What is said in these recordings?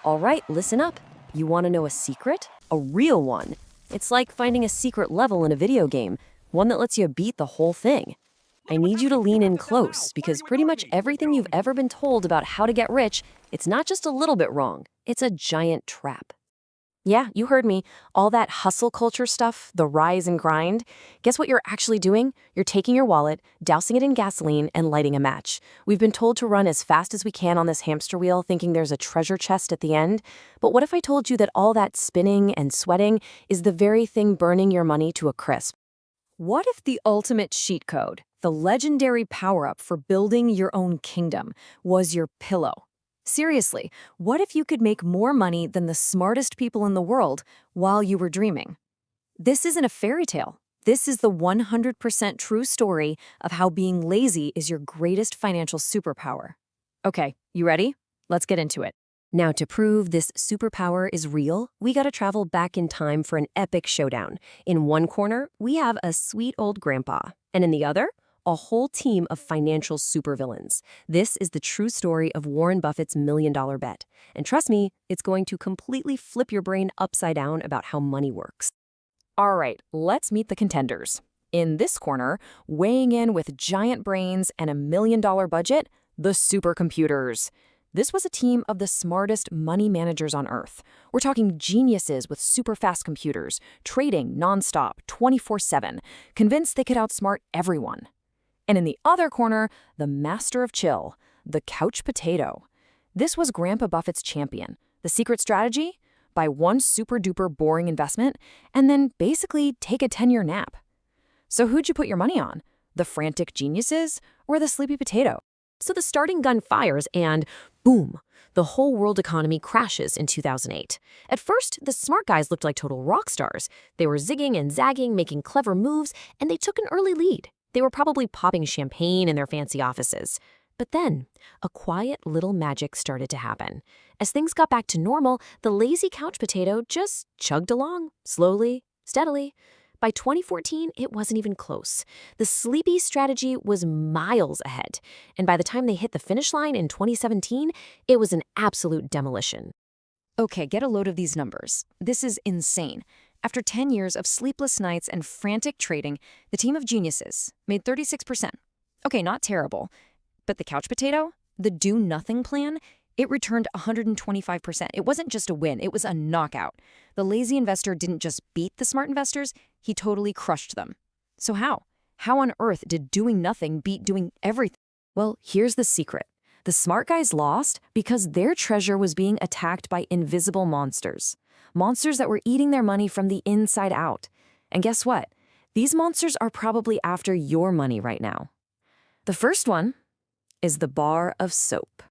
All right, listen up. You want to know a secret? A real one. It's like finding a secret level in a video game, one that lets you beat the whole thing. I need you to lean in close because pretty much everything you've ever been told about how to get rich, it's not just a little bit wrong. It's a giant trap. Yeah, you heard me. All that hustle culture stuff, the rise and grind. Guess what you're actually doing? You're taking your wallet, dousing it in gasoline, and lighting a match. We've been told to run as fast as we can on this hamster wheel, thinking there's a treasure chest at the end. But what if I told you that all that spinning and sweating is the very thing burning your money to a crisp? What if the ultimate cheat code, the legendary power-up for building your own kingdom, was your pillow? Seriously, what if you could make more money than the smartest people in the world while you were dreaming? This isn't a fairy tale. This is the 100% true story of how being lazy is your greatest financial superpower. Okay, you ready? Let's get into it. Now, to prove this superpower is real, we gotta travel back in time for an epic showdown. In one corner, we have a sweet old grandpa, and in the other, a whole team of financial supervillains. This is the true story of Warren Buffett's $1 million bet. And trust me, it's going to completely flip your brain upside down about how money works. All right, let's meet the contenders. In this corner, weighing in with giant brains and a $1 million budget, the supercomputers. This was a team of the smartest money managers on Earth. We're talking geniuses with super fast computers, trading nonstop, 24/7, convinced they could outsmart everyone. And in the other corner, the master of chill, the couch potato. This was Grandpa Buffett's champion. The secret strategy? Buy one super-duper boring investment and then basically take a 10-year nap. So who'd you put your money on? The frantic geniuses or the sleepy potato? So the starting gun fires and boom, the whole world economy crashes in 2008. At first, the smart guys looked like total rock stars. They were zigging and zagging, making clever moves, and they took an early lead. They were probably popping champagne in their fancy offices. But then, a quiet little magic started to happen. As things got back to normal, the lazy couch potato just chugged along, slowly, steadily. By 2014, it wasn't even close. The sleepy strategy was miles ahead. And by the time they hit the finish line in 2017, it was an absolute demolition. Okay, get a load of these numbers. This is insane. After 10 years of sleepless nights and frantic trading, the team of geniuses made 36%. Okay, not terrible. But the couch potato, the do-nothing plan, it returned 125%. It wasn't just a win, it was a knockout. The lazy investor didn't just beat the smart investors, he totally crushed them. So how? How on earth did doing nothing beat doing everything? Well, here's the secret. The smart guys lost because their treasure was being attacked by invisible monsters. Monsters that were eating their money from the inside out. And guess what? These monsters are probably after your money right now. The first one is the bar of soap.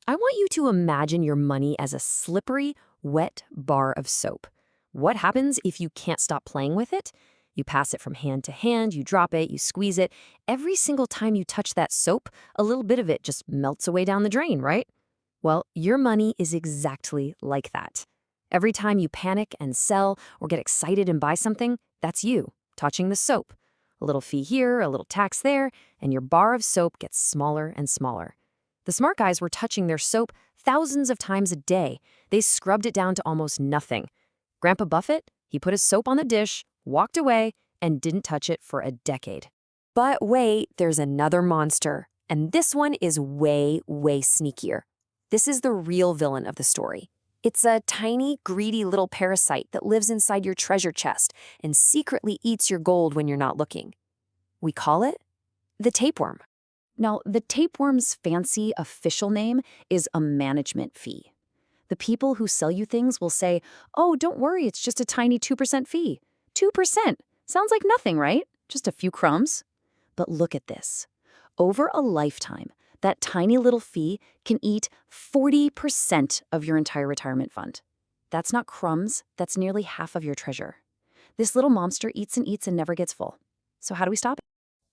I want you to imagine your money as a slippery, wet bar of soap. What happens if you can't stop playing with it? You pass it from hand to hand, you drop it, you squeeze it. Every single time you touch that soap, a little bit of it just melts away down the drain, right? Well, your money is exactly like that. Every time you panic and sell or get excited and buy something, that's you, touching the soap. A little fee here, a little tax there, and your bar of soap gets smaller and smaller. The smart guys were touching their soap thousands of times a day. They scrubbed it down to almost nothing. Grandpa Buffett, he put his soap on the dish, walked away, and didn't touch it for a decade. But wait, there's another monster, and this one is way, way sneakier. This is the real villain of the story. It's a tiny, greedy little parasite that lives inside your treasure chest and secretly eats your gold when you're not looking. We call it the tapeworm. Now, the tapeworm's fancy official name is a management fee. The people who sell you things will say, "Oh, don't worry, it's just a tiny 2% fee." 2%. Sounds like nothing, right? Just a few crumbs. But look at this. Over a lifetime, that tiny little fee can eat 40% of your entire retirement fund. That's not crumbs, that's nearly half of your treasure. This little monster eats and never gets full. So how do we stop it?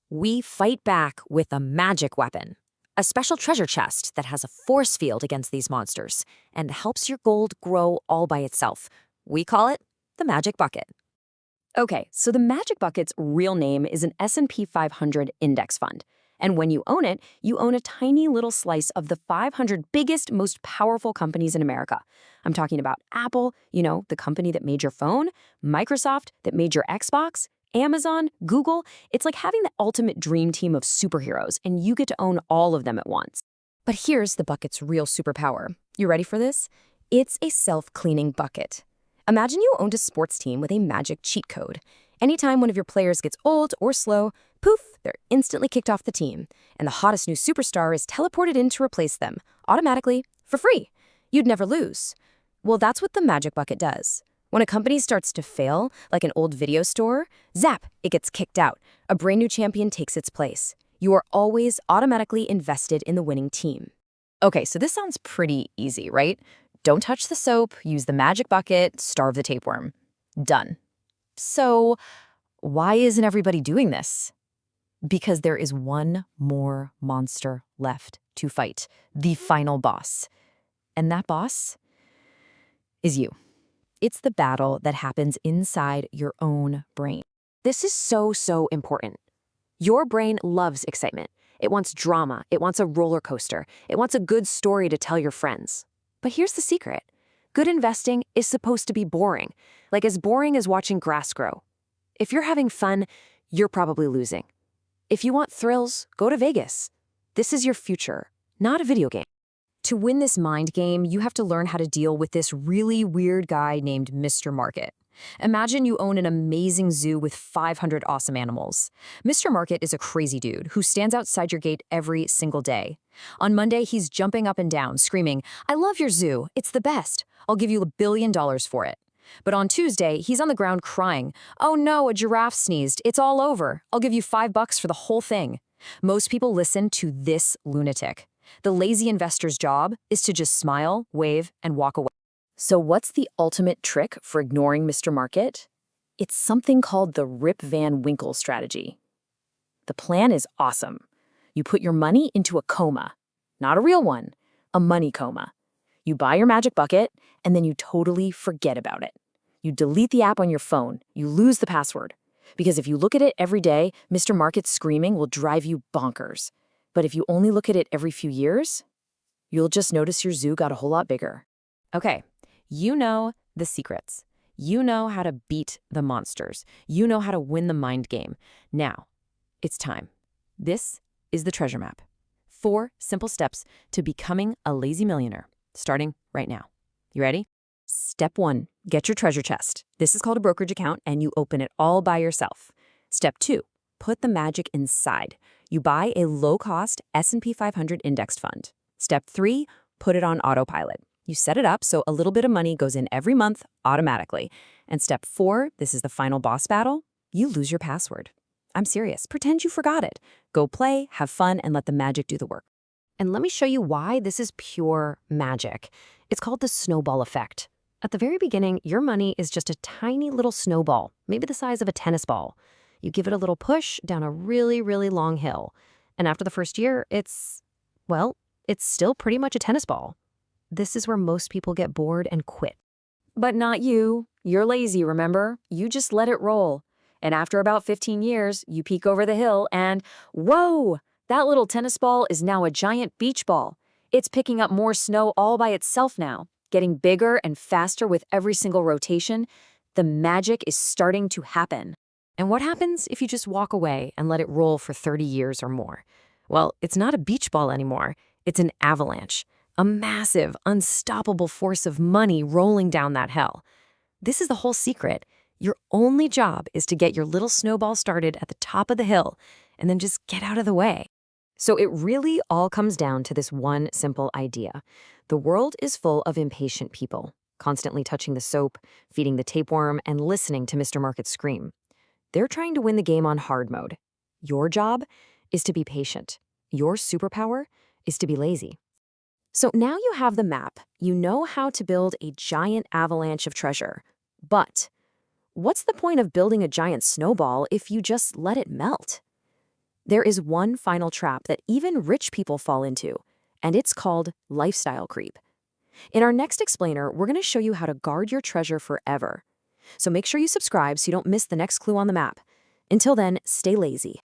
We fight back with a magic weapon, a special treasure chest that has a force field against these monsters and helps your gold grow all by itself. We call it the magic bucket. Okay, so the magic bucket's real name is an S&P 500 index fund. And when you own it, you own a tiny little slice of the 500 biggest, most powerful companies in America. I'm talking about Apple, the company that made your phone, Microsoft, that made your Xbox, Amazon, Google. It's like having the ultimate dream team of superheroes, and you get to own all of them at once. But here's the bucket's real superpower. You ready for this? It's a self-cleaning bucket. Imagine you owned a sports team with a magic cheat code. Anytime one of your players gets old or slow, poof, they're instantly kicked off the team, and the hottest new superstar is teleported in to replace them, automatically, for free. You'd never lose. Well, that's what the magic bucket does. When a company starts to fail, like an old video store, zap, it gets kicked out. A brand new champion takes its place. You are always automatically invested in the winning team. Okay, so this sounds pretty easy, right? Don't touch the soap, use the magic bucket, starve the tapeworm. Done. So, why isn't everybody doing this? Because there is one more monster left to fight, the final boss. And that boss is you. It's the battle that happens inside your own brain. This is so important. Your brain loves excitement. It wants drama. It wants a roller coaster. It wants a good story to tell your friends. But here's the secret. Good investing is supposed to be boring, like as boring as watching grass grow. If you're having fun, you're probably losing. If you want thrills, go to Vegas. This is your future, not a video game. To win this mind game, you have to learn how to deal with this really weird guy named Mr. Market. Imagine you own an amazing zoo with 500 awesome animals. Mr. Market is a crazy dude who stands outside your gate every single day. On Monday, he's jumping up and down, screaming, "I love your zoo. It's the best. I'll give you $1 billion for it." But on Tuesday, he's on the ground crying, "Oh no, a giraffe sneezed. It's all over. I'll give you $5 for the whole thing." Most people listen to this lunatic. The lazy investor's job is to just smile, wave, and walk away. So what's the ultimate trick for ignoring Mr. Market? It's something called the Rip Van Winkle strategy. The plan is awesome. You put your money into a coma. Not a real one, a money coma. You buy your magic bucket, and then you totally forget about it. You delete the app on your phone. You lose the password. Because if you look at it every day, Mr. Market's screaming will drive you bonkers. But if you only look at it every few years, you'll just notice your zoo got a whole lot bigger. Okay, you know the secrets. You know how to beat the monsters. You know how to win the mind game. Now, it's time. This is the treasure map. 4 simple steps to becoming a lazy millionaire, starting right now. You ready? Step 1, get your treasure chest. This is called a brokerage account, and you open it all by yourself. Step 2, put the magic inside. You buy a low-cost S&P 500 indexed fund. Step 3, put it on autopilot. You set it up so a little bit of money goes in every month automatically. And step 4, this is the final boss battle, you lose your password. I'm serious. Pretend you forgot it. Go play, have fun, and let the magic do the work. And let me show you why this is pure magic. It's called the snowball effect. At the very beginning, your money is just a tiny little snowball, maybe the size of a tennis ball. You give it a little push down a really, really long hill. And after the first year, it's still pretty much a tennis ball. This is where most people get bored and quit. But not you. You're lazy, remember? You just let it roll. And after about 15 years, you peek over the hill and, whoa, that little tennis ball is now a giant beach ball. It's picking up more snow all by itself now, getting bigger and faster with every single rotation. The magic is starting to happen. And what happens if you just walk away and let it roll for 30 years or more? Well, it's not a beach ball anymore. It's an avalanche. A massive, unstoppable force of money rolling down that hill. This is the whole secret. Your only job is to get your little snowball started at the top of the hill and then just get out of the way. So it really all comes down to this one simple idea. The world is full of impatient people, constantly touching the soap, feeding the tapeworm, and listening to Mr. Market scream. They're trying to win the game on hard mode. Your job is to be patient. Your superpower is to be lazy. So now you have the map. You know how to build a giant avalanche of treasure. But what's the point of building a giant snowball if you just let it melt? There is one final trap that even rich people fall into, and it's called lifestyle creep. In our next explainer, we're going to show you how to guard your treasure forever. So make sure you subscribe so you don't miss the next clue on the map. Until then, stay lazy.